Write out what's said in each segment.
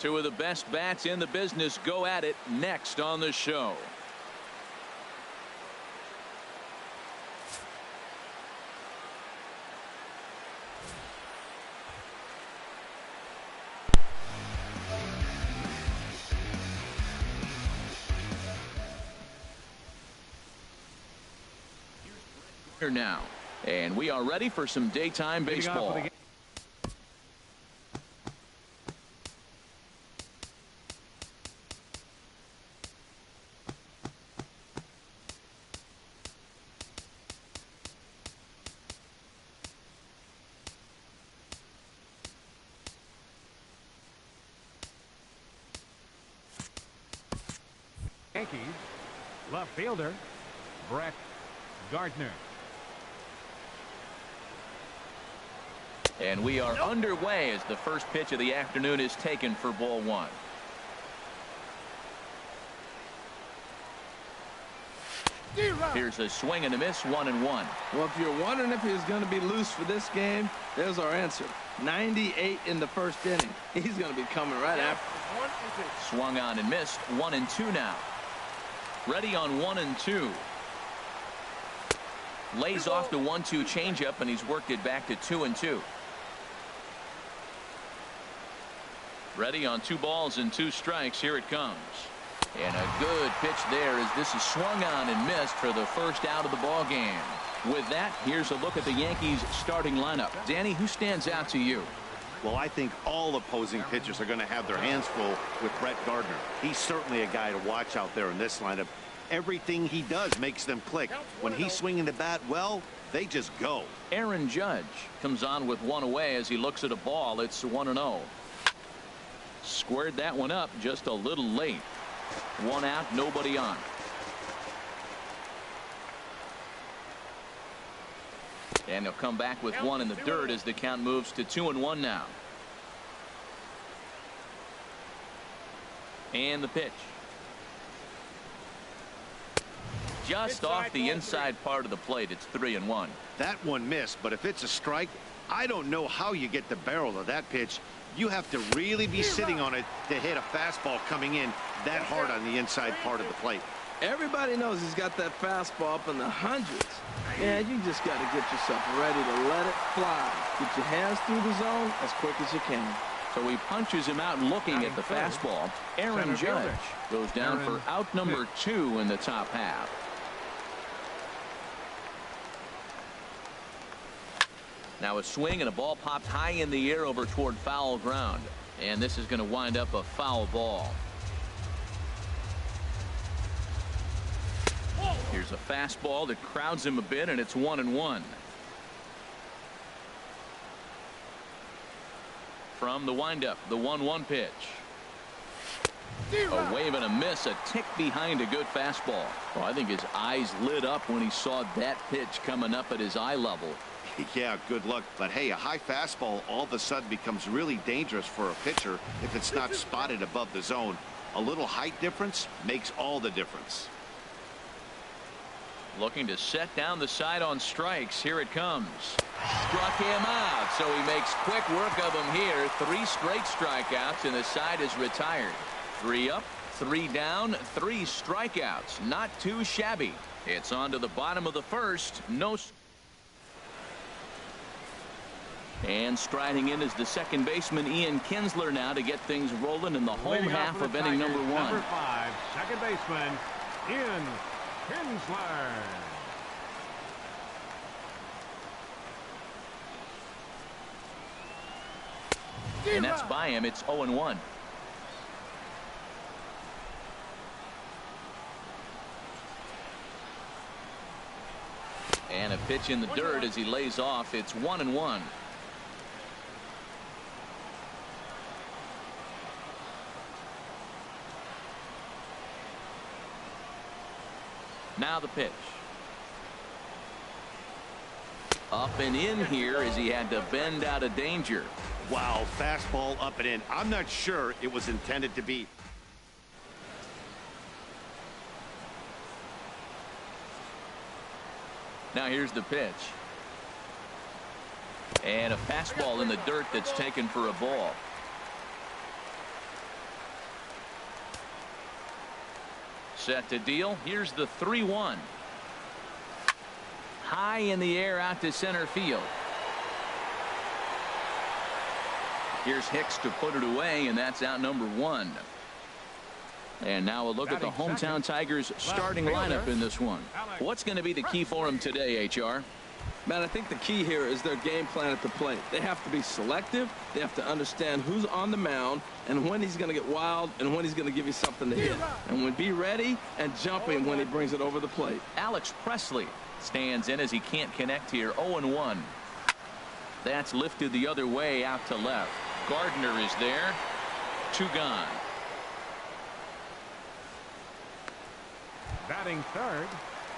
Two of the best bats in the business go at it next on the show. Here now, and we are ready for some daytime baseball. Yankees, left fielder, Brett Gardner. And we are underway as the first pitch of the afternoon is taken for ball one. Here's a swing and a miss, 1-1. Well, if you're wondering if he's going to be loose for this game, there's our answer. 98 in the first inning. He's going to be coming right after. Swung on and missed, 1-2 now. Ready on 1-2. Lays off the 1-2 changeup, and he's worked it back to 2-2. Ready on 2 balls and 2 strikes. Here it comes. And a good pitch there as this is swung on and missed for the first out of the ball game. With that, here's a look at the Yankees starting lineup. Danny, who stands out to you? Well, I think all opposing pitchers are going to have their hands full with Brett Gardner. He's certainly a guy to watch out there in this lineup. Everything he does makes them click. When he's swinging the bat well, they just go. Aaron Judge comes on with 1 away as he looks at a ball. It's 1-0. Squared that one up just a little late. 1 out, nobody on. And he'll come back with 1 in the dirt as the count moves to 2-1 now. And the pitch. Just off the inside part of the plate. It's 3-1. That one missed, but if it's a strike, I don't know how you get the barrel of that pitch. You have to really be sitting on it to hit a fastball coming in that hard on the inside part of the plate. Everybody knows he's got that fastball up in the hundreds. And you just got to get yourself ready to let it fly. Get your hands through the zone as quick as you can. So he punches him out looking at the fastball. Aaron Judge goes down for out number 2 in the top half. Now a swing and a ball popped high in the air over toward foul ground. And this is going to wind up a foul ball. Here's a fastball that crowds him a bit, and it's 1-1. From the windup, the 1-1 pitch. A wave and a miss, a tick behind a good fastball. Well, I think his eyes lit up when he saw that pitch coming up at his eye level. Yeah, good luck. But hey, a high fastball all of a sudden becomes really dangerous for a pitcher if it's not spotted above the zone. A little height difference makes all the difference. Looking to set down the side on strikes. Here it comes. Struck him out, so he makes quick work of him here. 3 straight strikeouts, and the side is retired. 3 up, 3 down, 3 strikeouts. Not too shabby. It's on to the bottom of the first. No. And striding in is the second baseman Ian Kinsler now to get things rolling in the home half of inning number 1. Number 5, second baseman Ian Kinsler. And that's by him. It's 0-1. And a pitch in the dirt as he lays off. It's 1-1. Now the pitch. Up and in here as he had to bend out of danger. Wow, fastball up and in. I'm not sure it was intended to be. Now here's the pitch. And a fastball in the dirt that's taken for a ball. Set to deal. Here's the 3-1. High in the air out to center field. Here's Hicks to put it away, and that's out number 1. And now a look at the hometown Tigers starting lineup in this one. What's going to be the key for them today, HR? Man, I think the key here is their game plan at the plate. They have to be selective. They have to understand who's on the mound and when he's going to get wild and when he's going to give you something to hit. And be ready and jumping when he brings it over the plate. Alex Presley stands in as he can't connect here. 0-1. That's lifted the other way out to left. Gardner is there. 2 gone. Batting third.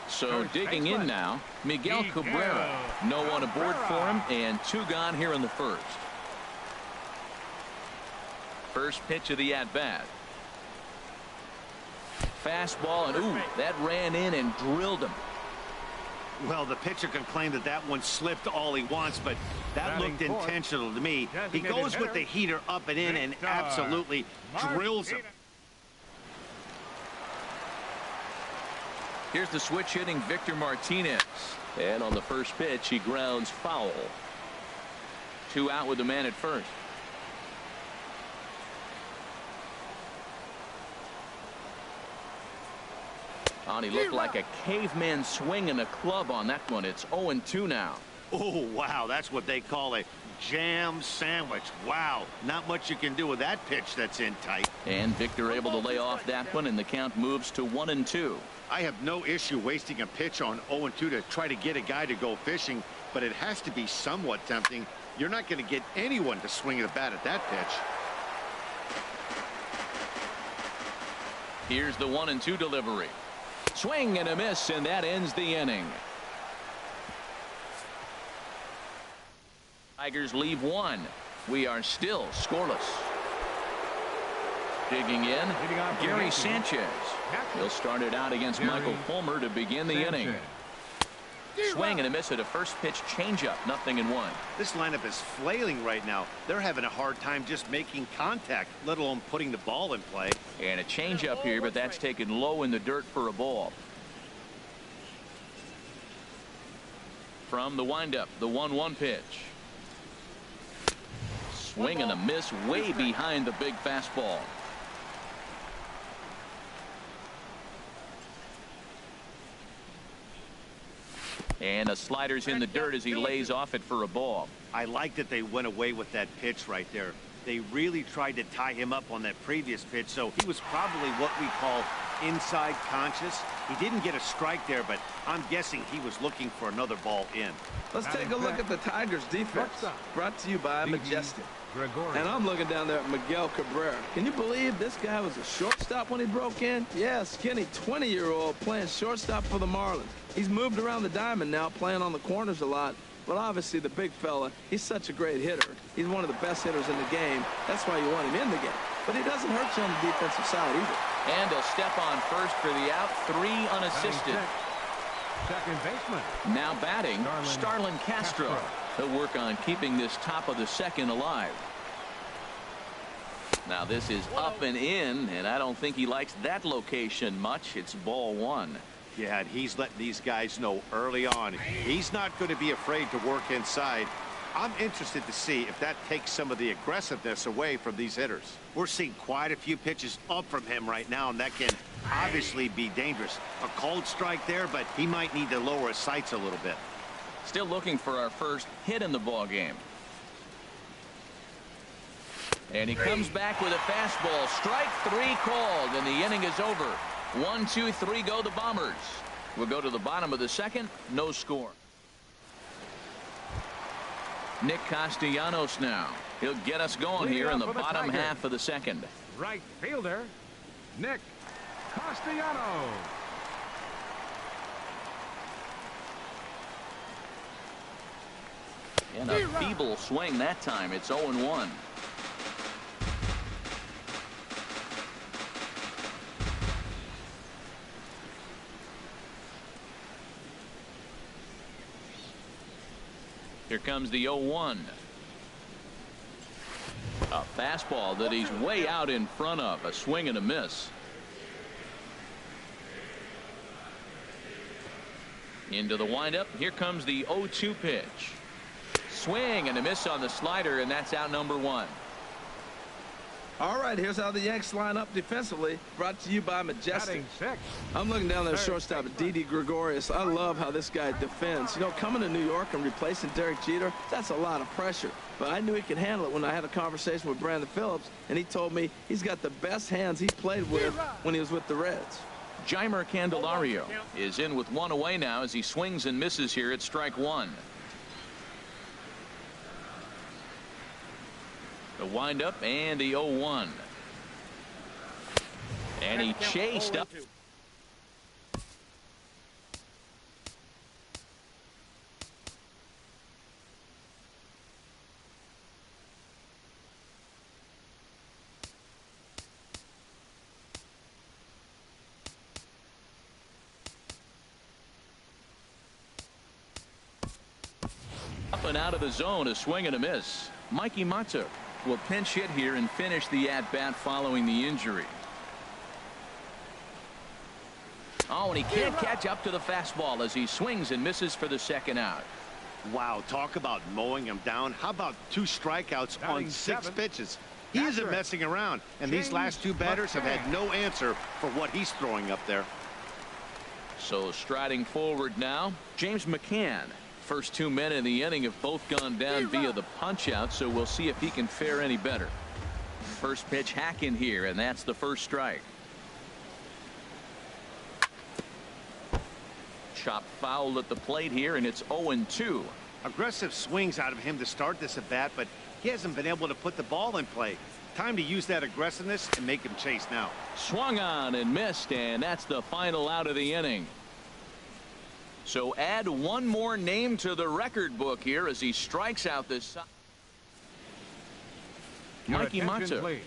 So digging in now, Miguel Cabrera. No one aboard for him, and 2 gone here in the first. First pitch of the at-bat. Fastball, and ooh, that ran in and drilled him. Well, the pitcher can claim that that one slipped all he wants, but that looked intentional to me. He goes with the heater up and in and absolutely drills him. Here's the switch hitting Victor Martinez. And on the first pitch, he grounds foul. 2 out with the man at first. Oh, and he looked like a caveman swinging a club on that one. It's 0-2 now. Oh, wow. That's what they call a jam sandwich. Wow. Not much you can do with that pitch that's in tight. And Victor able to lay off that one, and the count moves to 1-2. I have no issue wasting a pitch on 0-2 to try to get a guy to go fishing, but it has to be somewhat tempting. You're not going to get anyone to swing the bat at that pitch. Here's the 1-2 delivery. Swing and a miss, and that ends the inning. Tigers leave 1. We are still scoreless. Digging in, Gary Sanchez. He'll start it out against Michael Fulmer to begin the inning. Swing and a miss at a first pitch changeup. 0-1. This lineup is flailing right now. They're having a hard time just making contact, let alone putting the ball in play. And a changeup here, but that's taken low in the dirt for a ball. From the windup, the 1-1 pitch. Swing and a miss way behind the big fastball. And a slider's in the dirt as he lays off it for a ball. I like that they went away with that pitch right there. They really tried to tie him up on that previous pitch, so he was probably what we call inside conscious. He didn't get a strike there, but I'm guessing he was looking for another ball in. Let's take a look at the Tigers defense. Brought to you by Majestic. And I'm looking down there at Miguel Cabrera. Can you believe this guy was a shortstop when he broke in? Yeah, skinny 20-year-old playing shortstop for the Marlins. He's moved around the diamond now, playing on the corners a lot. But obviously the big fella, he's such a great hitter. He's one of the best hitters in the game. That's why you want him in the game. But he doesn't hurt you on the defensive side either. And a step on first for the out. 3 unassisted. Second baseman. Now batting, Starlin Castro. He'll work on keeping this top of the second alive. Now this is up and in, and I don't think he likes that location much. It's ball 1. Yeah, and he's letting these guys know early on he's not going to be afraid to work inside. I'm interested to see if that takes some of the aggressiveness away from these hitters. We're seeing quite a few pitches up from him right now, and that can obviously be dangerous. A cold strike there, but he might need to lower his sights a little bit. Still looking for our first hit in the ball game. And he comes back with a fastball. Strike 3 called, and the inning is over. 1, 2, 3 go the Bombers. We'll go to the bottom of the second. No score. Nick Castellanos now. He'll get us going here in the bottom half of the second. Right fielder, Nick Castellanos. And a feeble swing that time. It's 0-1. Here comes the 0-1. A fastball that he's way out in front of. A swing and a miss. Into the windup. Here comes the 0-2 pitch. Swing and a miss on the slider, and that's out number one. All right, here's how the Yanks line up defensively. Brought to you by Majestic. I'm looking down there at shortstop at Didi Gregorius. I love how this guy defends. You know, coming to New York and replacing Derek Jeter, that's a lot of pressure. But I knew he could handle it when I had a conversation with Brandon Phillips, and he told me he's got the best hands he played with when he was with the Reds. Jeimer Candelario is in with one away now as he swings and misses here at strike one. The windup and the 0-1. And he chased up. Up and out of the zone, a swing and a miss. Mikey Matzo will pinch hit here and finish the at-bat following the injury. Oh, and he can't catch up to the fastball as he swings and misses for the second out. Wow, talk about mowing him down. How about 2 strikeouts on 6 pitches? He isn't messing around, and these last 2 batters have had no answer for what he's throwing up there. So striding forward now, James McCann. First 2 men in the inning have both gone down via the punch out, so we'll see if he can fare any better. First pitch hack in here, and that's the first strike. Chop foul at the plate here, and it's 0-2. Aggressive swings out of him to start this at bat, but he hasn't been able to put the ball in play. Time to use that aggressiveness and make him chase now. Swung on and missed, and that's the final out of the inning. So add one more name to the record book here as he strikes out this. Mikey Matzo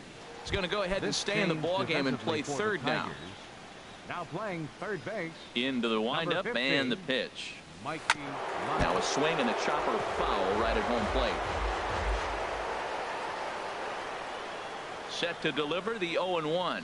is going to go ahead and stay in the ball game and play third now. Now playing third base. Into the windup and the pitch. Now a swing and a chopper foul right at home plate. Set to deliver the 0-1.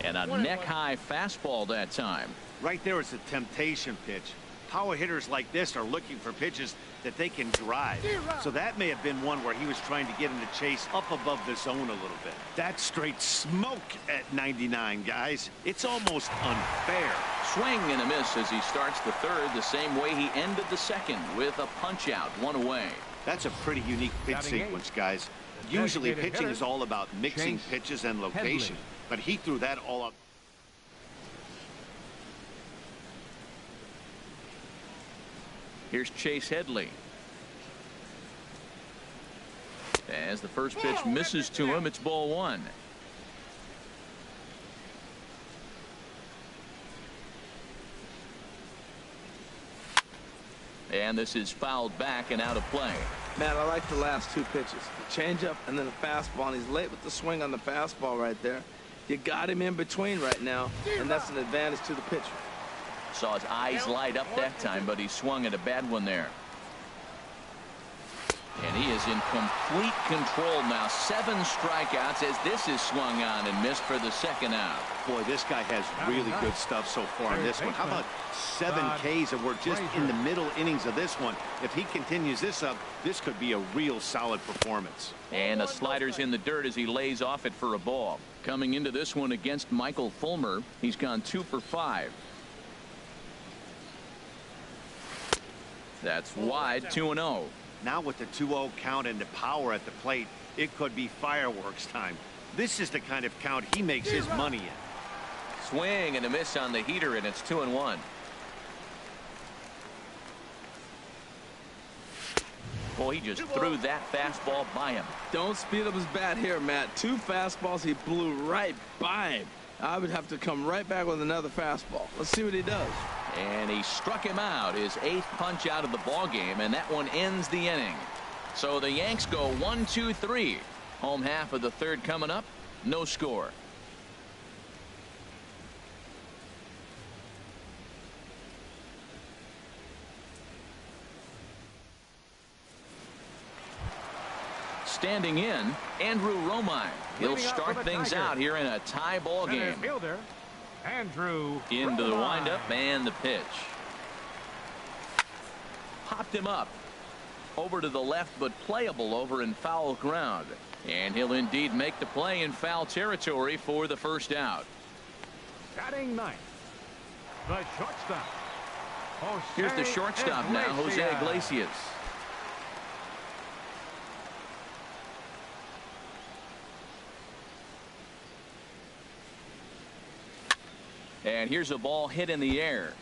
And a neck-high fastball that time. Right there is a temptation pitch. Power hitters like this are looking for pitches that they can drive. So that may have been one where he was trying to get him to chase up above the zone a little bit. That's straight smoke at 99, guys. It's almost unfair. Swing and a miss as he starts the third the same way he ended the second with a punch out, 1 away. That's a pretty unique pitch sequence, guys. Usually pitching is all about mixing pitches and location, but he threw that all up. Here's Chase Headley. As the first pitch misses to him, it's ball 1. And this is fouled back and out of play. Man, I like the last 2 pitches. The changeup and then the fastball, and he's late with the swing on the fastball right there. You got him in between right now, and that's an advantage to the pitcher. Saw his eyes light up that time, but he swung at a bad one there. And he is in complete control now. 7 strikeouts as this is swung on and missed for the second out. Boy, this guy has really good stuff so far in this one. How about 7 Ks, and we're just in the middle innings of this one. If he continues this up, this could be a real solid performance. And a slider's in the dirt as he lays off it for a ball. Coming into this one against Michael Fulmer, he's gone 2 for 5. That's wide, 2-0. Now with the 2-0 count and the power at the plate, it could be fireworks time. This is the kind of count he makes his money in. Swing and a miss on the heater, and it's 2-1. Boy, he just threw that fastball by him. Don't speed up his bat here, Matt. 2 fastballs he blew right by him. I would have to come right back with another fastball. Let's see what he does. And he struck him out, his 8th punch out of the ball game, and that one ends the inning. So the Yanks go 1-2-3. Home half of the third coming up. No score. Standing in, Andrew Romine. He'll start things out here in a tie ball game. Andrew. Into the windup and the pitch. Popped him up. Over to the left, but playable over in foul ground. And he'll indeed make the play in foul territory for the first out. Batting ninth, the shortstop. Here's the shortstop now, Jose Iglesias. And here's a ball hit in the air.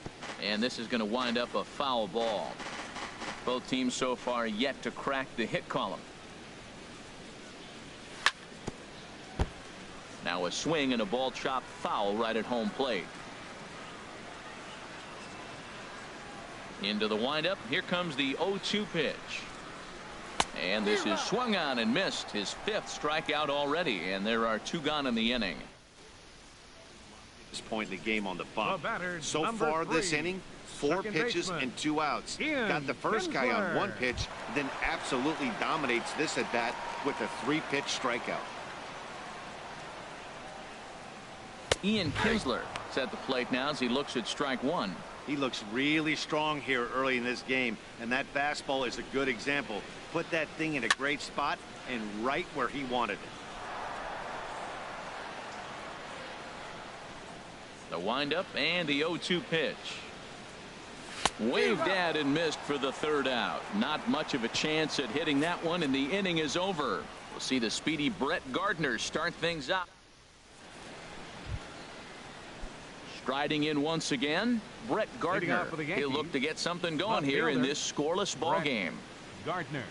And this is going to wind up a foul ball. Both teams so far yet to crack the hit column. Now a swing and a ball chopped foul right at home plate. Into the windup. Here comes the 0-2 pitch. And this is swung on and missed. His 5th strikeout already. And there are 2 gone in the inning. This point in the game on the bump. So far 3, this inning, 4 pitches and 2 outs. Got the first guy on 1 pitch, then absolutely dominates this at bat with a 3-pitch strikeout. Ian Kinsler is at the plate now as he looks at strike 1. He looks really strong here early in this game, and that fastball is a good example. Put that thing in a great spot and right where he wanted it. The windup and the 0-2 pitch. Waved at and missed for the 3rd out. Not much of a chance at hitting that one, and the inning is over. We'll see the speedy Brett Gardner start things up. Striding in once again, Brett Gardner. He'll look to get something going here in this scoreless ball game. Gardner.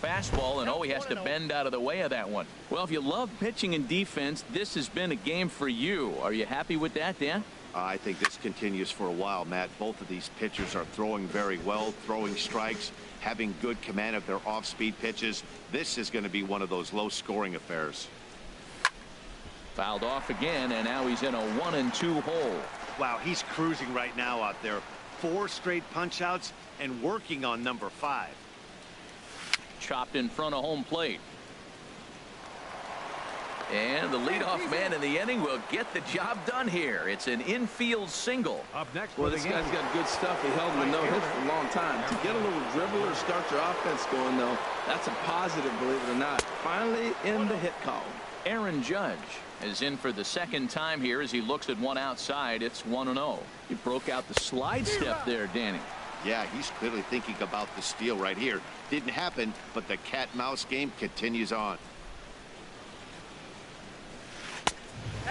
Fastball, and he has to bend out of the way of that one. Well, if you love pitching and defense, this has been a game for you. Are you happy with that, Dan? I think this continues for a while, Matt. Both of these pitchers are throwing very well, throwing strikes, having good command of their off-speed pitches. This is going to be one of those low-scoring affairs. Fouled off again, and now he's in a 1-2 hole. Wow, he's cruising right now out there. 4 straight punch-outs and working on number 5. Chopped in front of home plate. And the leadoff man in the inning will get the job done here. It's an infield single. Up next, well, this guy's got good stuff. He held him to no hits for a long time. To get a little dribbler to start your offense going, though, that's a positive, believe it or not. Finally in the hit column. Aaron Judge is in for the 2nd time here as he looks at one outside. It's 1-0. He broke out the slide step there, Danny. Yeah, he's clearly thinking about the steal right here. Didn't happen, but the cat-mouse game continues on.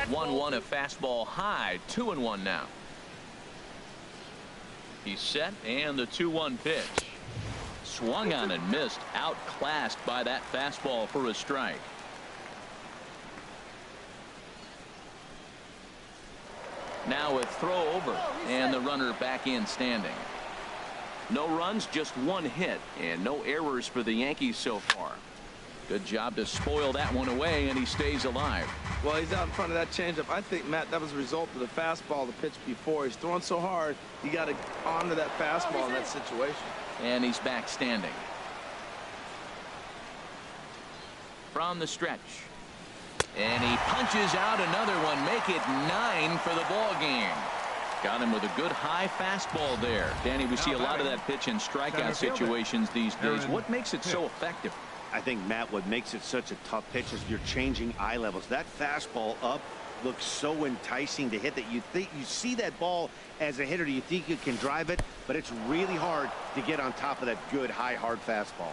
1-1, a fastball high. 2-1 now. He's set, and the 2-1 pitch. Swung on and missed. Outclassed by that fastball for a strike. Now a throw over, and the runner back in standing. No runs, just 1 hit, and no errors for the Yankees so far. Good job to spoil that one away, and he stays alive. Well, he's out in front of that changeup. I think, Matt, that was a result of the fastball, the pitch before. He's throwing so hard, you got to honor that fastball in that situation. And he's back standing. From the stretch. And he punches out another one. Make it 9 for the ball game. Got him with a good high fastball there. Danny, we see a lot of that pitch in strikeout situations these days. What makes it so effective? I think, Matt, what makes it such a tough pitch is you're changing eye levels. That fastball up looks so enticing to hit that you think you see that ball as a hitter. You think you can drive it, but it's really hard to get on top of that good high hard fastball.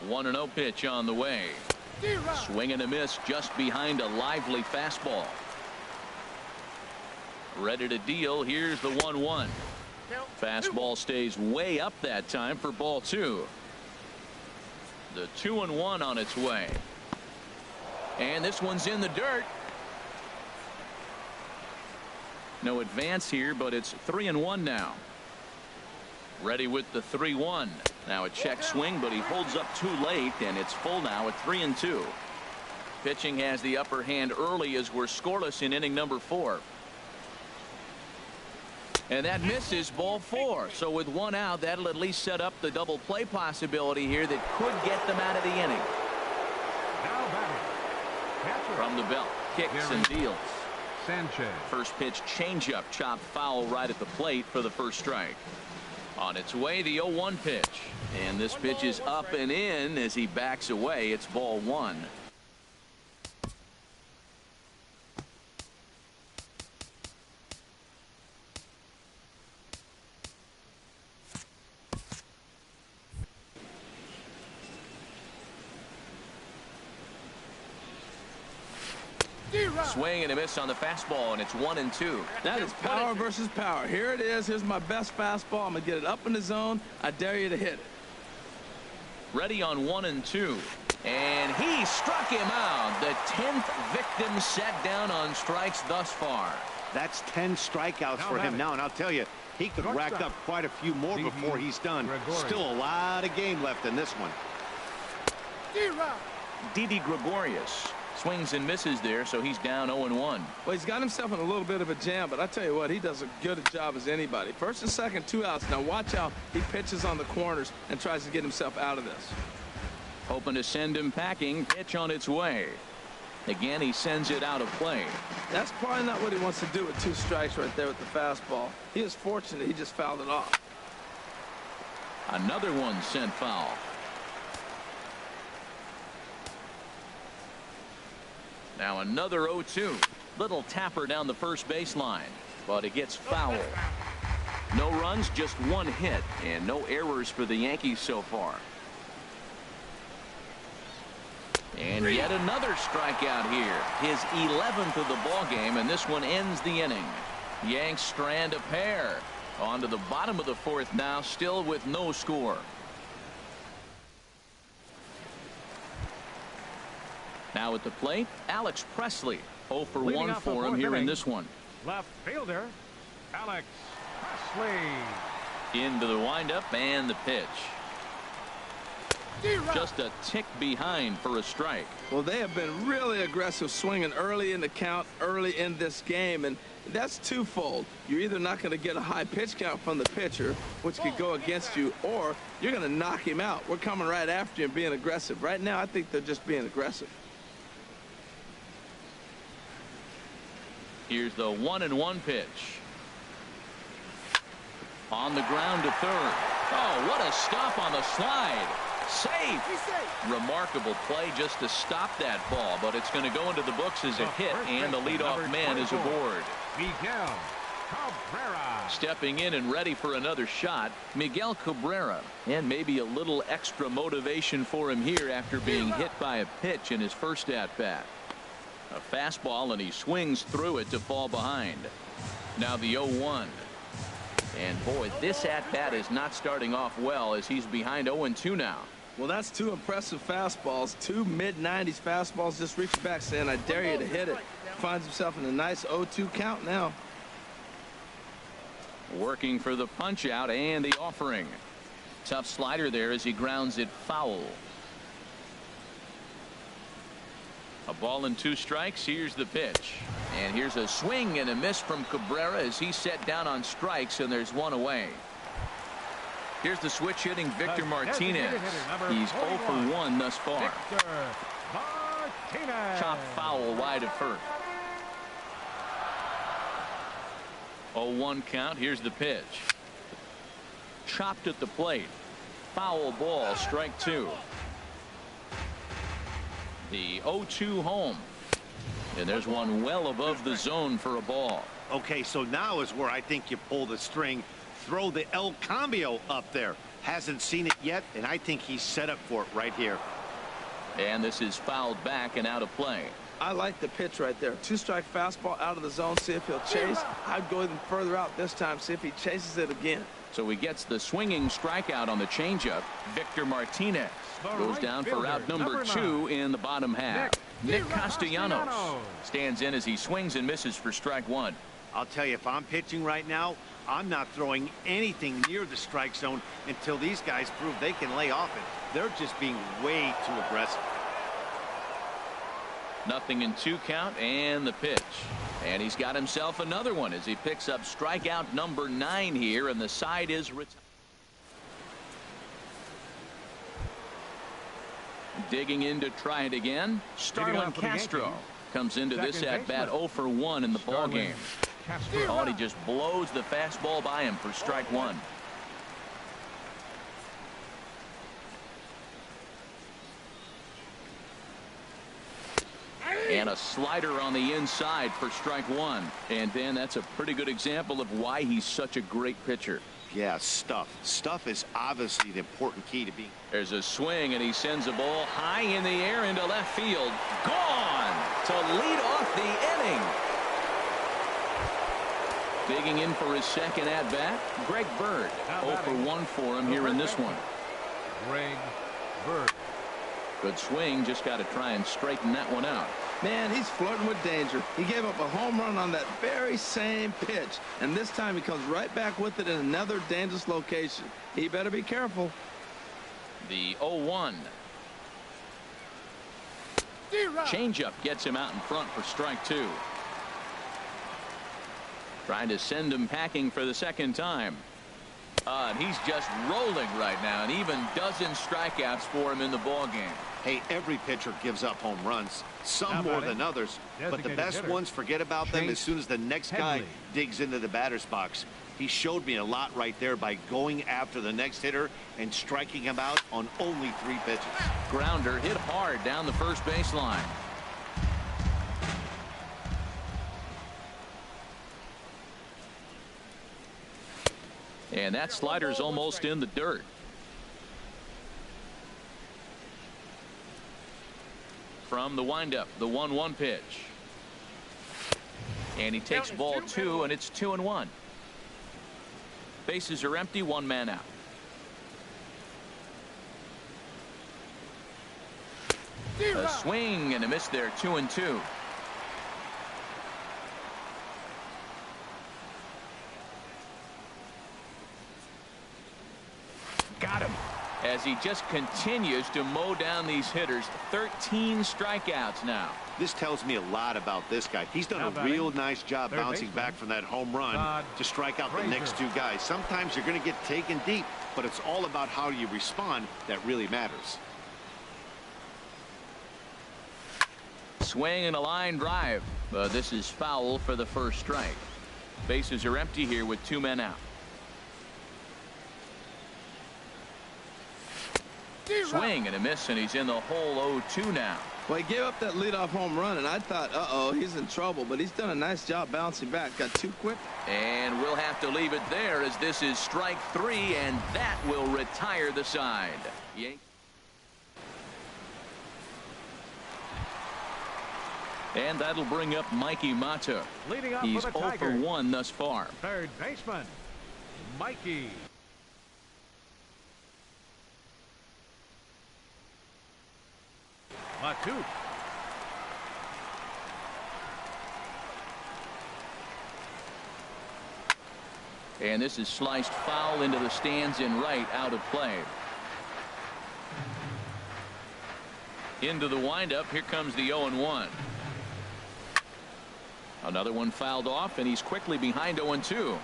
One and 0 pitch on the way. Swing and a miss just behind a lively fastball. Ready to deal. Here's the 1-1. Fastball stays way up that time for ball 2. The 2-1 on its way. And this one's in the dirt. No advance here, but it's 3-1 now. Ready with the 3-1. Now a check swing, but he holds up too late, and it's full now at 3-2. Pitching has the upper hand early as we're scoreless in inning number 4. And that misses, ball 4. So with 1 out, that'll at least set up the double play possibility here that could get them out of the inning. Now batting. From the belt, kicks and deals. Sanchez. First pitch changeup, chopped foul right at the plate for the first strike. On its way, the 0-1 pitch. And this pitch is up and in as he backs away. It's ball 1. Swing and a miss on the fastball, and it's 1-2. That is power versus power. Here it is. Here's my best fastball. I'm going to get it up in the zone. I dare you to hit it. Ready on 1-2. And he struck him out. The 10th victim set down on strikes thus far. That's 10 strikeouts for him now, and I'll tell you, he could rack up quite a few more before he's done. Still a lot of game left in this one. Didi Gregorius swings and misses there, so he's down 0-1. Well, he's got himself in a little bit of a jam, but I tell you what, he does as good a job as anybody. First and second, 2 outs. Now watch how he pitches on the corners and tries to get himself out of this. Hoping to send him packing. Pitch on its way. Again, he sends it out of play. That's probably not what he wants to do with 2 strikes right there with the fastball. He is fortunate he just fouled it off. Another one sent foul. Now another 0-2. Little tapper down the first baseline, but it gets foul. No runs, just 1 hit, and no errors for the Yankees so far. And yet another strikeout here. His 11th of the ball game, and this one ends the inning. Yanks strand a pair. On to the bottom of the 4th now, still with no score. Now at the plate, Alex Presley. 0 for 1 for him here in this one. Left fielder, Alex Presley. Into the windup and the pitch. Just a tick behind for a strike. Well, they have been really aggressive swinging early in the count, early in this game, and that's twofold. You're either not going to get a high pitch count from the pitcher, which could go against you, or you're going to knock him out. We're coming right after you and being aggressive. Right now, I think they're just being aggressive. Here's the 1-1 pitch. On the ground to third. Oh, what a stop on the slide. Safe. Remarkable play just to stop that ball, but it's going to go into the books as a hit, and the leadoff man is aboard. Miguel Cabrera. Stepping in and ready for another shot, Miguel Cabrera. And maybe a little extra motivation for him here after being hit by a pitch in his first at-bat. A fastball, and he swings through it to fall behind. Now the 0-1. And boy, this at-bat is not starting off well as he's behind 0-2 now. Well, that's 2 impressive fastballs. 2 mid-90s fastballs. Just reach back saying, I dare you to hit it. Finds himself in a nice 0-2 count now. Working for the punch out and the offering. Tough slider there as he grounds it foul. A ball and 2 strikes. Here's the pitch. And here's a swing and a miss from Cabrera as he's set down on strikes, and there's 1 away. Here's the switch hitting Victor Martinez. He's 0 for 1 thus far. Chopped foul wide of first. 0-1 count. Here's the pitch. Chopped at the plate. Foul ball, strike 2. The 0-2 home. And there's one well above the zone for a ball. Okay, so now is where I think you pull the string. Throw the El Cambio up there. Hasn't seen it yet, and I think he's set up for it right here. And this is fouled back and out of play. I like the pitch right there. 2-strike fastball out of the zone. See if he'll chase. I'd go even further out this time. See if he chases it again. So he gets the swinging strikeout on the changeup. Victor Martinez goes down for out number 2 in the bottom half. Nick Castellanos stands in as he swings and misses for strike 1. I'll tell you, if I'm pitching right now, I'm not throwing anything near the strike zone until these guys prove they can lay off it. They're just being way too aggressive. 0-2 count and the pitch. And he's got himself another one as he picks up strikeout number 9 here, and the side is retired. Digging in to try it again. Starlin Castro comes into this at bat 0 for 1 in the ball game. Oh, and he just blows the fastball by him for strike 1. And a slider on the inside for strike 1. And then that's a pretty good example of why he's such a great pitcher. Yeah, stuff. Stuff is obviously the important key to being. There's a swing, and he sends a ball high in the air into left field. Gone to lead off the inning. Digging in for his second at-bat, Greg Bird. 0 for 1 for him here in this one. Greg Bird. Good swing, just got to try and straighten that one out. Man, he's flirting with danger. He gave up a home run on that very same pitch, and this time he comes right back with it in another dangerous location. He better be careful. The 0-1. Changeup gets him out in front for strike 2. Trying to send him packing for the second time. And he's just rolling right now, and even dozen strikeouts for him in the ball game. Hey, every pitcher gives up home runs, some more than others, but the best ones forget about them as soon as the next guy digs into the batter's box. He showed me a lot right there by going after the next hitter and striking him out on only 3 pitches. Grounder hit hard down the first baseline. And that slider's almost in the dirt. From the windup, the 1-1 pitch. And he takes ball 2, and it's 2-1. Bases are empty, 1 man out. A swing and a miss there, 2-2. Got him. As he just continues to mow down these hitters. 13 strikeouts now. This tells me a lot about this guy. He's done a real nice job bouncing back from that home run to strike out the next 2 guys. Sometimes you're going to get taken deep, but it's all about how you respond that really matters. Swing and a line drive. This is foul for the first strike. Bases are empty here with 2 men out. Swing and a miss, and he's in the hole 0-2 now. Well, he gave up that leadoff home run, and I thought, uh-oh, he's in trouble, but he's done a nice job bouncing back. Got too quick. And we'll have to leave it there as this is strike 3, and that will retire the side. And that'll bring up Mikey Mata. He's 0 for 1 thus far. Third baseman, Mikey. Matu. And this is sliced foul into the stands in right, out of play. Into the windup. Here comes the 0-1. Another one fouled off, and he's quickly behind 0-2.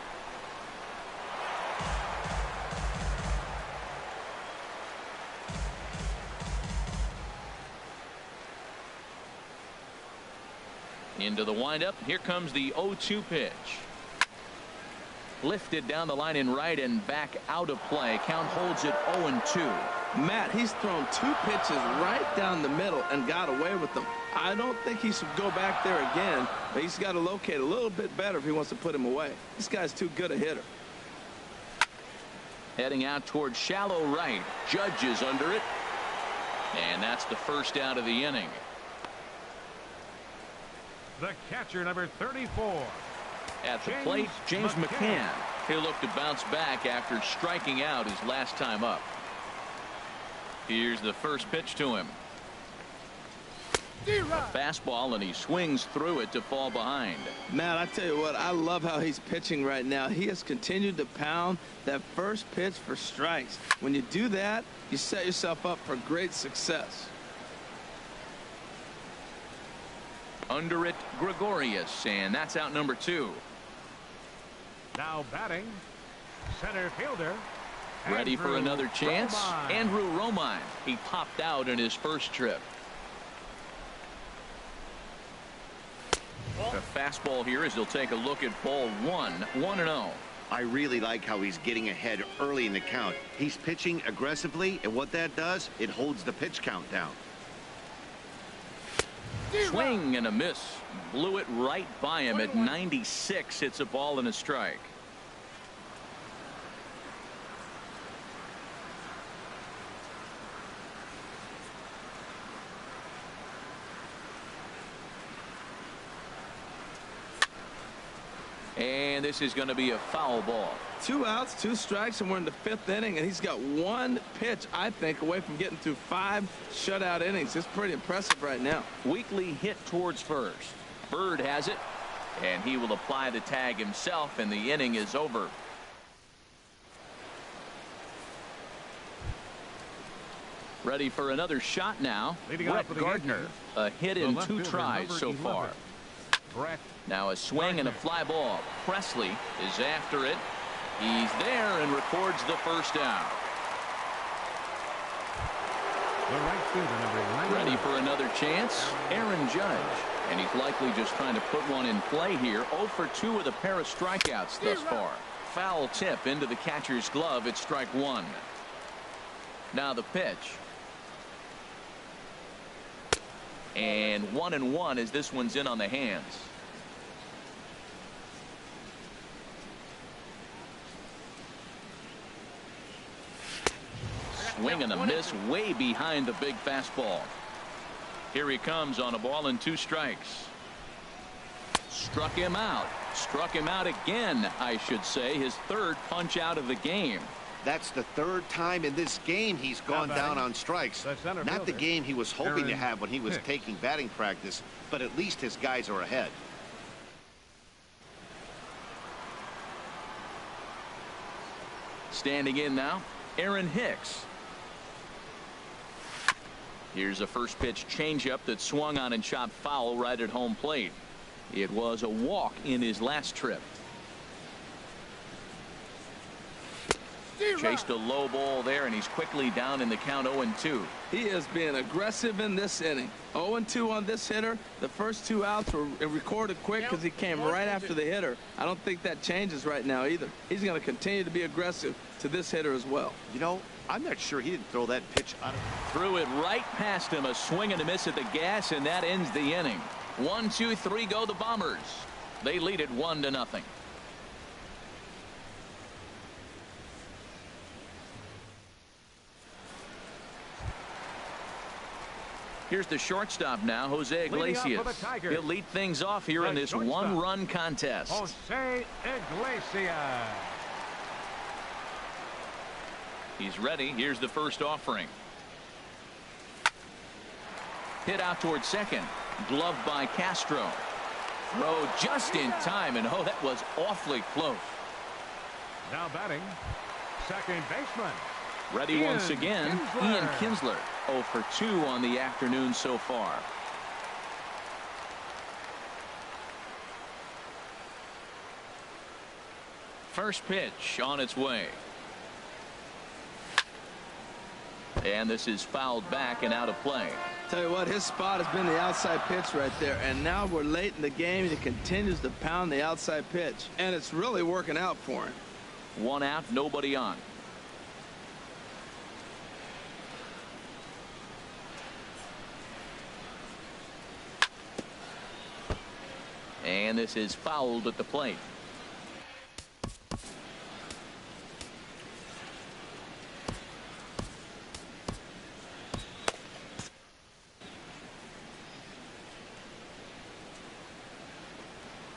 Into the windup. Here comes the 0-2 pitch. Lifted down the line in right and back out of play. Count holds it 0-2. Matt, he's thrown 2 pitches right down the middle and got away with them. I don't think he should go back there again, but he's got to locate a little bit better if he wants to put him away. This guy's too good a hitter. Heading out towards shallow right. Judge is under it. And that's the first out of the inning. The catcher, number 34. At the plate, James McCann. He'll look to bounce back after striking out his last time up. Here's the first pitch to him. A fastball, and he swings through it to fall behind. Matt, I tell you what, I love how he's pitching right now. He has continued to pound that first pitch for strikes. When you do that, you set yourself up for great success. Under it, Gregorius, and that's out number 2. Now batting, center fielder. Ready for another chance? Romine. Andrew Romine. He popped out in his first trip. The fastball here as he'll take a look at ball 1, 1-0. I really like how he's getting ahead early in the count. He's pitching aggressively, and what that does, it holds the pitch count down. Swing and a miss. Blew it right by him at 96. It's a ball and a strike. And this is going to be a foul ball. 2 outs, 2 strikes, and we're in the 5th inning, and he's got 1 pitch, I think, away from getting through 5 shutout innings. It's pretty impressive right now. Weekly hit towards first. Bird has it, and he will apply the tag himself, and the inning is over. Ready for another shot now. Brett Gardner, a hit in 2 tries so far. Now a swing and a fly ball. Presley is after it. He's there and records the first down. Ready for another chance? Aaron Judge. And he's likely just trying to put one in play here. 0 for 2 with a pair of strikeouts thus far. Foul tip into the catcher's glove. It's strike 1. Now the pitch. And 1-1 as this one's in on the hands. Swing and a miss way behind the big fastball. Here he comes on a ball and 2 strikes. Struck him out. Struck him out again, I should say. His 3rd punch out of the game. That's the 3rd time in this game he's gone down on strikes. Not the game he was hoping to have when he was taking batting practice, but at least his guys are ahead. Standing in now, Aaron Hicks. Here's a first pitch changeup that swung on and chopped foul right at home plate. It was a walk in his last trip. Chased a low ball there, and he's quickly down in the count 0-2. He is being aggressive in this inning. 0-2 on this hitter. The first 2 outs were recorded quick because he came right after the hitter. I don't think that changes right now either. He's going to continue to be aggressive to this hitter as well. You know, I'm not sure he didn't throw that pitch out. Threw it right past him. A swing and a miss at the gas, and that ends the inning. 1, 2, 3 go the Bombers. They lead it 1-0. Here's the shortstop now, Jose Iglesias. He'll lead things off here in this 1-run contest. Jose Iglesias. He's ready. Here's the first offering. Hit out towards second. Gloved by Castro. Throw just in time, and oh, that was awfully close. Now batting, second baseman. Ready once again, Ian Kinsler. 0 for 2 on the afternoon so far. First pitch on its way. And this is fouled back and out of play. Tell you what, his spot has been the outside pitch right there, and now we're late in the game, and he continues to pound the outside pitch, and it's really working out for him. 1 out, nobody on. And this is fouled at the plate.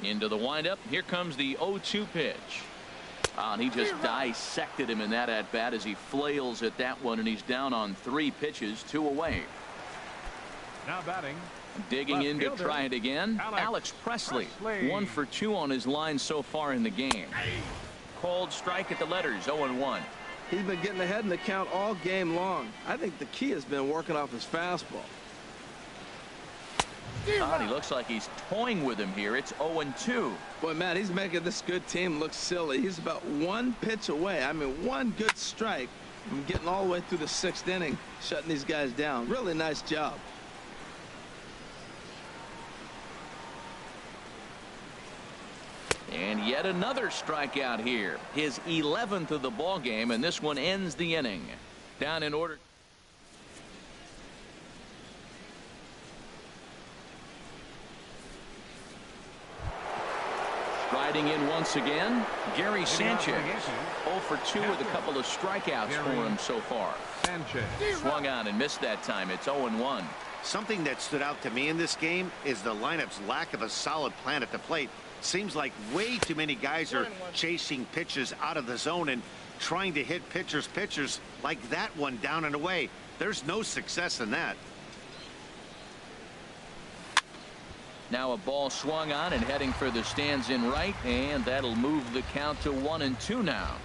Into the windup. Here comes the 0-2 pitch. And he just dissected him in that at bat as he flails at that one, and he's down on 3 pitches, 2 away. Now batting. Digging in to try it again. Alex Presley. 1 for 2 on his line so far in the game. Called strike at the letters. 0-1. He's been getting ahead in the count all game long. I think the key has been working off his fastball. He looks like he's toying with him here. It's 0-2. Boy, Matt, he's making this good team look silly. He's about one pitch away. I mean, one good strike from getting all the way through the 6th inning, shutting these guys down. Really nice job. And yet another strikeout here. His 11th of the ball game, and this one ends the inning. Down in order. Striding in once again, Gary Sanchez. 0 for 2 with a couple of strikeouts for him so far. Swung on and missed that time. It's 0-1. Something that stood out to me in this game is the lineup's lack of a solid plan at the plate. Seems like way too many guys are chasing pitches out of the zone and trying to hit pitchers like that one down and away. There's no success in that. Now a ball swung on and heading for the stands in right, and that'll move the count to 1-2 now.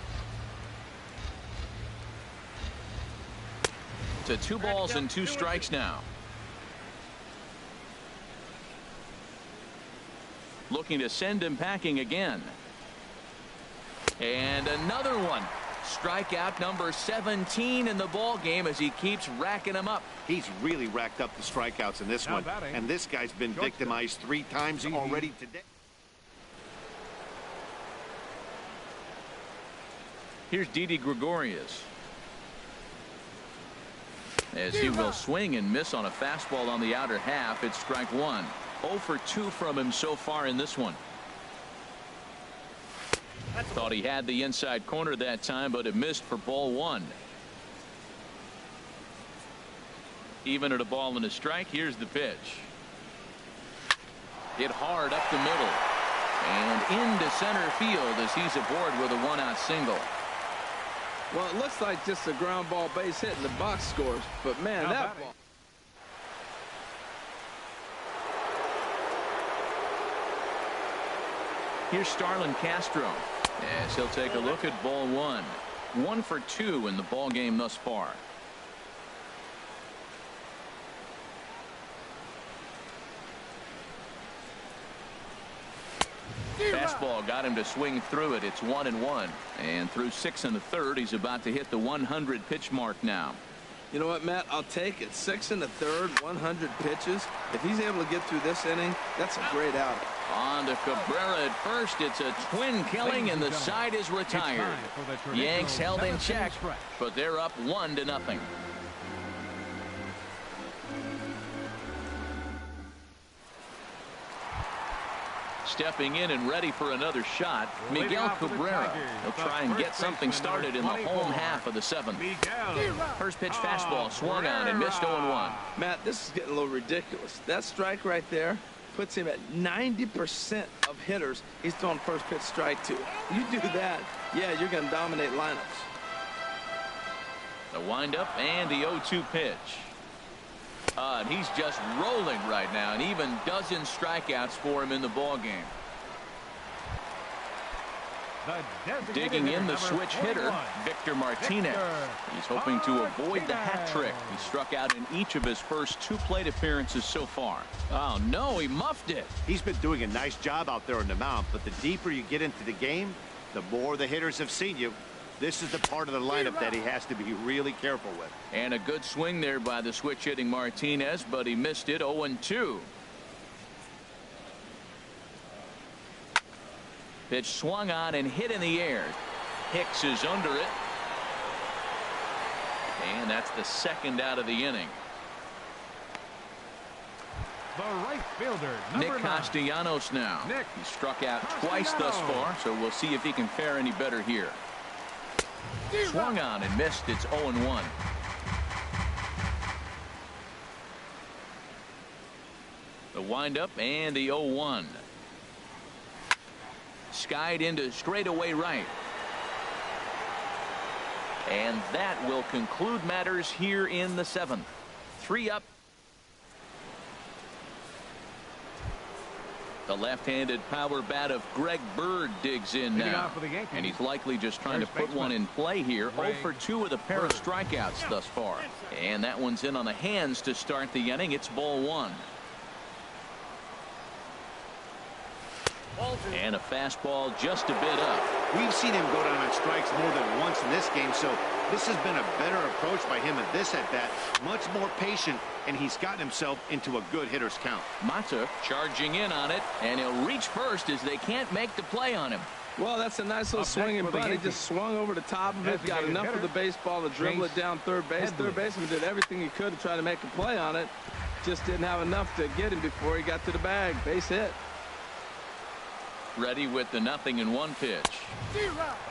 To 2 balls and 2 strikes now. Looking to send him packing again. And another one. Strikeout number 17 in the ball game as he keeps racking them up. He's really racked up the strikeouts in this one. And this guy's been victimized 3 times already today. Here's Didi Gregorius. As he will swing and miss on a fastball on the outer half. It's strike 1. 0 for 2 from him so far in this one. Thought he had the inside corner that time, but it missed for ball 1. Even at a ball and a strike, here's the pitch. Hit hard up the middle. And into center field as he's aboard with a 1-out single. Well, it looks like just a ground ball base hit in the box scores, but man, that ball. Here's Starlin Castro as he'll take a look at ball 1. 1 for 2 in the ball game thus far. Fastball got him to swing through it. It's 1-1, and through 6 1/3, he's about to hit the 100 pitch mark now. You know what, Matt? I'll take it. 6 1/3, 100 pitches. If he's able to get through this inning, that's a great out. On to Cabrera at first. It's a twin killing, and the side is retired. Yanks held in check, but they're up 1-0. Stepping in and ready for another shot, Miguel Cabrera. He'll try and get something started in the home half of the 7th. First pitch fastball swung on and missed 0-1. Matt, this is getting a little ridiculous. That strike right there puts him at 90% of hitters he's throwing first pitch strike to. You do that, yeah, you're going to dominate lineups. The windup and the 0-2 pitch. And he's just rolling right now, and even dozens strikeouts for him in the ball game. Digging in the switch hitter, Victor Martinez. He's hoping to avoid the hat trick. He struck out in each of his first 2 plate appearances so far. Oh, no, he muffed it. He's been doing a nice job out there on the mound, but the deeper you get into the game, the more the hitters have seen you. This is the part of the lineup that he has to be really careful with. And a good swing there by the switch hitting Martinez, but he missed it. 0-2. Pitch swung on and hit in the air. Hicks is under it. And that's the 2nd out of the inning. The right fielder, Nick Castellanos now. He struck out twice thus far, so we'll see if he can fare any better here. Swung on and missed. It's 0-1. The windup and the 0-1. Skied into straightaway right. And that will conclude matters here in the 7th. 3 up. The left-handed power bat of Greg Bird digs in now. And he's likely just trying to put one in play here. 0 for 2 with a pair of strikeouts thus far. And that one's in on the hands to start the inning. It's ball 1. And a fastball just a bit up. We've seen him go down on strikes more than once in this game, so this has been a better approach by him at this at-bat. Much more patient, and he's gotten himself into a good hitter's count. Mata charging in on it, and he'll reach first as they can't make the play on him. Well, that's a nice little swinging bunt. He just swung over the top of it, got enough of the baseball to dribble it down third base. Third baseman did everything he could to try to make a play on it. Just didn't have enough to get him before he got to the bag. Base hit. Ready with the 0-1 pitch.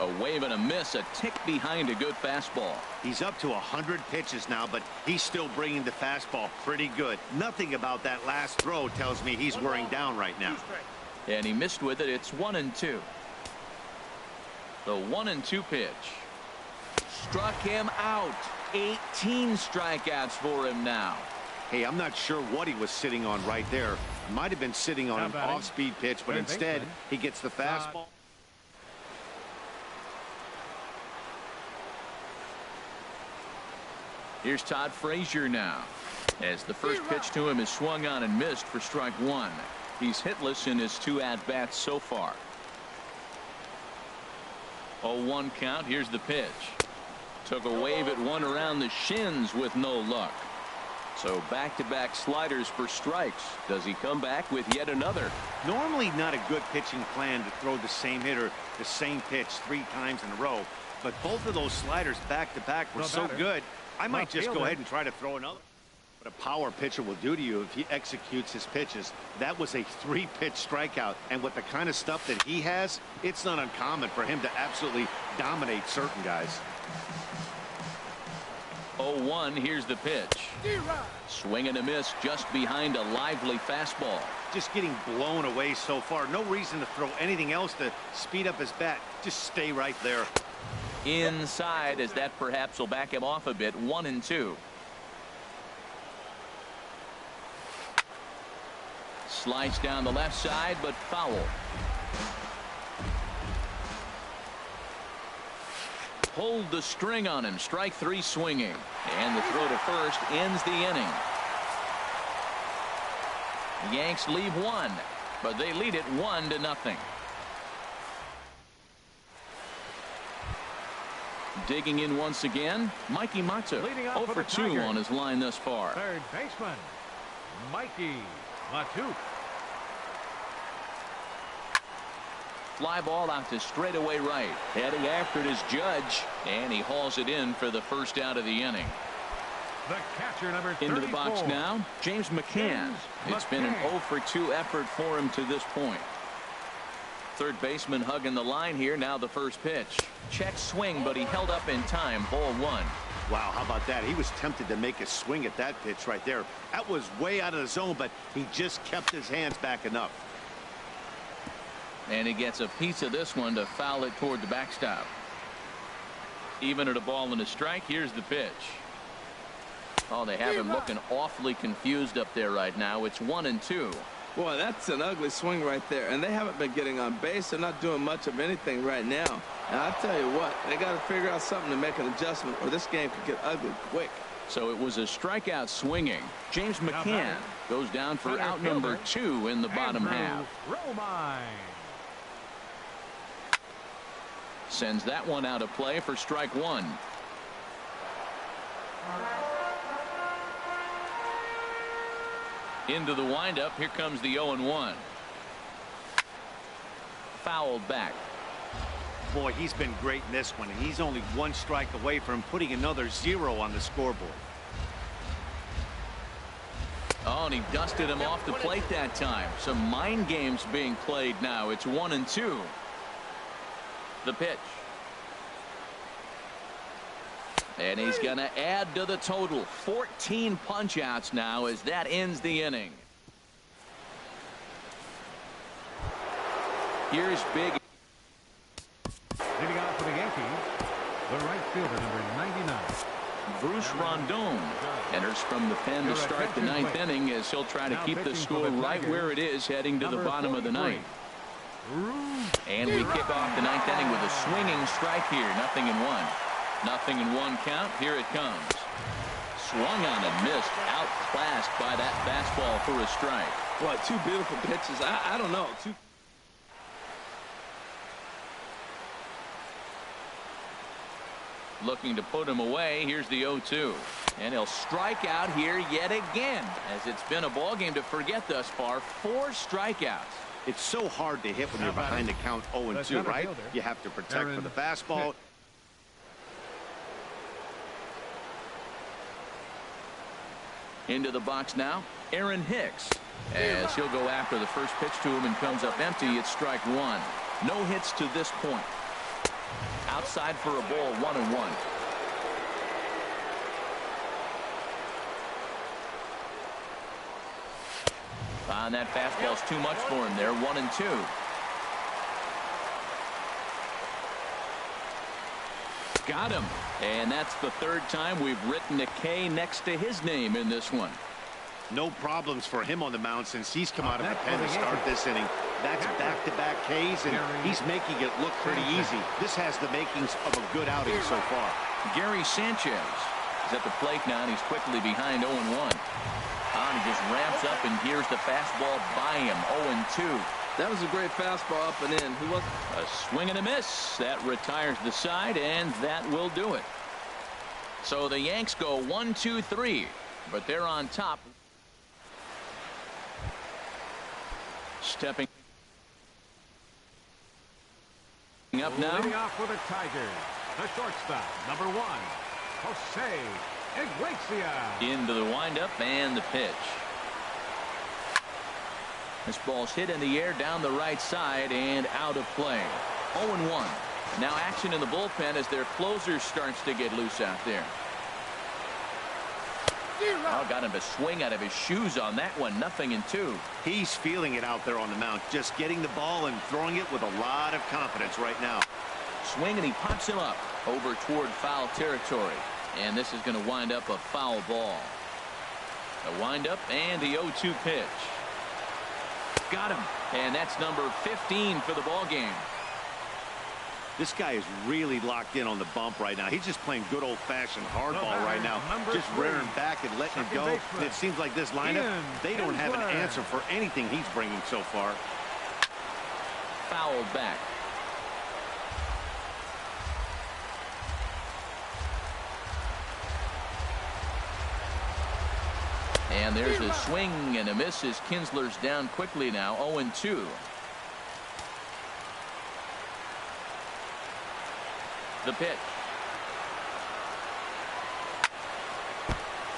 A wave and a miss, a tick behind a good fastball. He's up to 100 pitches now, but he's still bringing the fastball pretty good. Nothing about that last throw tells me he's wearing down right now. And he missed with it. It's 1-2. The 1-2 pitch. Struck him out. 18 strikeouts for him now. Hey, I'm not sure what he was sitting on right there. Might have been sitting on an off-speed pitch, but instead he gets the fastball. Here's Todd Frazier now, as the first pitch to him is swung on and missed for strike one. He's hitless in his 2 at-bats so far. 0-1 count. Here's the pitch. Took a wave at one around the shins with no luck. So back-to-back sliders for strikes. Does he come back with yet another? Normally not a good pitching plan to throw the same hitter the same pitch 3 times in a row, but both of those sliders back-to-back were so good, I might just go ahead and try to throw another. What a power pitcher will do to you if he executes his pitches. That was a 3-pitch strikeout, and with the kind of stuff that he has, it's not uncommon for him to absolutely dominate certain guys. 0-1. Here's the pitch. Swing and a miss just behind a lively fastball. Just getting blown away so far. No reason to throw anything else to speed up his bat. Just stay right there. Inside, as that perhaps will back him off a bit. 1-2. Slides down the left side, but foul. Pulled the string on him. Strike 3 swinging. And the throw to first ends the inning. The Yanks leave 1, but they lead it 1-0. Digging in once again, Mikey Mata. 0 for 2 on his line thus far. Third baseman, Mikey Matu. Fly ball out to straightaway right. Heading after it is Judge, and he hauls it in for the first out of the inning. The catcher, number 34. Into the box now, James McCann. It's been an 0 for 2 effort for him to this point. Third baseman hugging the line here. Now the first pitch. Check swing, but he held up in time. Ball 1. Wow, how about that? He was tempted to make a swing at that pitch right there. That was way out of the zone, but he just kept his hands back enough. And he gets a piece of this one to foul it toward the backstop. Even at a ball and a strike. Here's the pitch. Oh, they have him looking awfully confused up there right now. It's 1-2. Boy, that's an ugly swing right there. And they haven't been getting on base. They're not doing much of anything right now. And I tell you what, they got to figure out something to make an adjustment, or this game could get ugly quick. So it was a strikeout swinging. James McCann goes down for out number 2 in the bottom half. Sends that one out of play for strike 1. Into the windup. Here comes the 0-1. Fouled back. Boy, he's been great in this one, and he's only 1 strike away from putting another 0 on the scoreboard. Oh, and he dusted him off the plate that time. Some mind games being played now. It's 1-2. The pitch. And he's going to add to the total. 14 punch-outs now as that ends the inning. Here's big. Leading out for the Yankees, the right fielder, number 99. Bruce Rondon enters from the pen to start the 9th inning, as he'll try to keep the score right where it is heading to the bottom of the 9th. And we kick off the 9th inning with a swinging strike here. 0-1. 0-1 count. Here it comes. Swung on and missed. Outclassed by that fastball for a strike. Boy, 2 beautiful pitches. I don't know. looking to put him away. Here's the 0-2. And he'll strike out here yet again, as it's been a ball game to forget thus far. 4 strikeouts. It's so hard to hit when you're behind the count 0-2, right? You have to protect for the fastball. Into the box now, Aaron Hicks. As he'll go after the first pitch to him and comes up empty. It's strike 1. No hits to this point. Outside for a ball, 1-1. And that fastball's too much for him there. 1-2. Got him. And that's the 3rd time we've written a K next to his name in this one. No problems for him on the mound since he's come out of the pen to start this inning. That's back-to-back Ks, and he's making it look pretty easy. This has the makings of a good outing so far. Gary Sanchez is at the plate now, and he's quickly behind 0-1. And he just ramps up, and here's the fastball by him. 0-2. That was a great fastball up and in. Who was a swing and a miss. That retires the side, and that will do it. So the Yanks go 1-2-3, but they're on top. Stepping up now. Leading off for the Tigers, the shortstop, number 1, Jose Iglesias. Into the windup and the pitch. This ball's hit in the air down the right side and out of play. 0-1. Now action in the bullpen as their closer starts to get loose out there. Oh, got him to swing out of his shoes on that one. 0-2. He's feeling it out there on the mound, just getting the ball and throwing it with a lot of confidence right now. Swing, and he pops him up over toward foul territory. And this is going to wind up a foul ball. A windup and the 0-2 pitch. Got him. And that's number 15 for the ball game. This guy is really locked in on the bump right now. He's just playing good old-fashioned hardball right now. Just rearing back and letting it go. And it seems like this lineup, they don't have an answer for anything he's bringing so far. Fouled back. And there's a swing and a miss as Kinsler's down quickly now. 0-2. The pitch.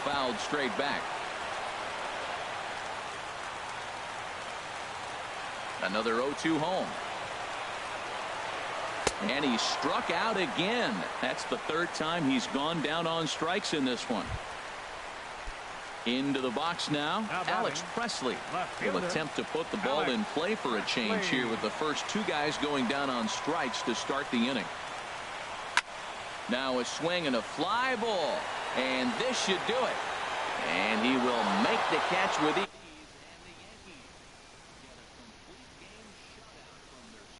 Fouled straight back. Another 0-2 home. And he struck out again. That's the 3rd time he's gone down on strikes in this one. Into the box now, Alex Presley will attempt to put the ball in play for a change here with the first 2 guys going down on strikes to start the inning. Now a swing and a fly ball, and this should do it. And he will make the catch with it.